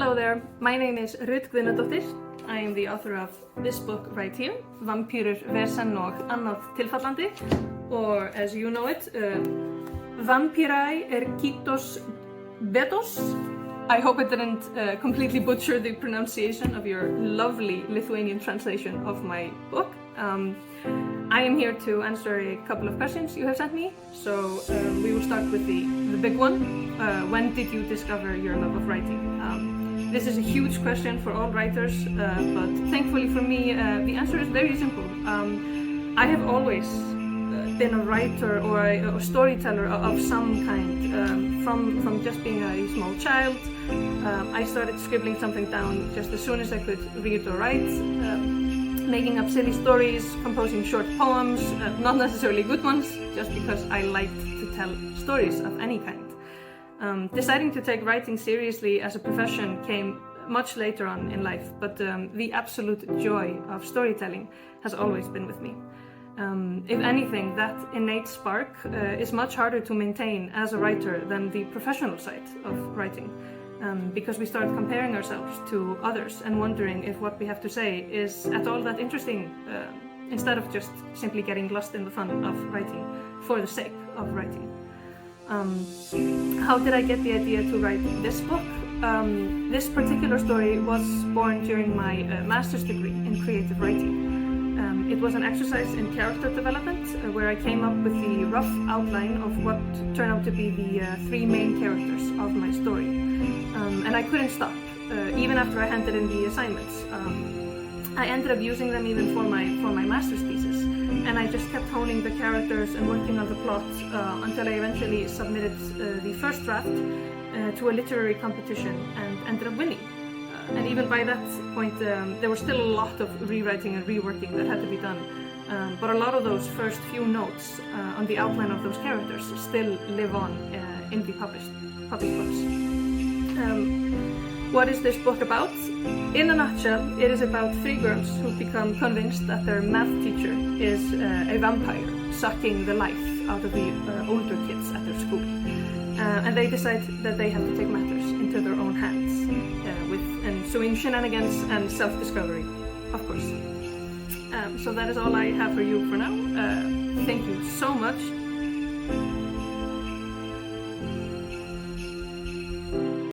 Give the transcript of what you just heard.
Hello there, my name is Rut Guðnadóttir. I am the author of this book right here, Vampýrur, vesen og annað tilfallandi, or as you know it, Vampyrai kitos, bėdos. I hope I didn't completely butcher the pronunciation of your lovely Lithuanian translation of my book. I am here to answer a couple of questions you have sent me. So we will start with the big one. When did you discover your love of writing? This is a huge question for all writers, but thankfully for me, the answer is very simple. I have always been a writer or a storyteller of some kind. From just being a small child, I started scribbling something down just as soon as I could read or write. Making up silly stories, composing short poems, not necessarily good ones, just because I liked to tell stories of any kind. Deciding to take writing seriously as a profession came much later on in life, but the absolute joy of storytelling has always been with me. If anything, that innate spark is much harder to maintain as a writer than the professional side of writing. Because we start comparing ourselves to others and wondering if what we have to say is at all that interesting, instead of just simply getting lost in the fun of writing for the sake of writing. How did I get the idea to write this book? This particular story was born during my master's degree in creative writing. It was an exercise in character development where I came up with the rough outline of what turned out to be the three main characters of my story. And I couldn't stop, even after I handed in the assignments. I ended up using them even for my master's thesis, and I just kept honing the characters and working on the plot until I eventually submitted the first draft to a literary competition and ended up winning. And even by that point, there was still a lot of rewriting and reworking that had to be done. But a lot of those first few notes on the outline of those characters still live on in the published books. What is this book about? In a nutshell, it is about three girls who become convinced that their math teacher is a vampire, sucking the life out of the older kids at their school. And they decide that they have to take matters into their own hands, with ensuing shenanigans and self-discovery, of course. So that is all I have for you for now. Thank you so much.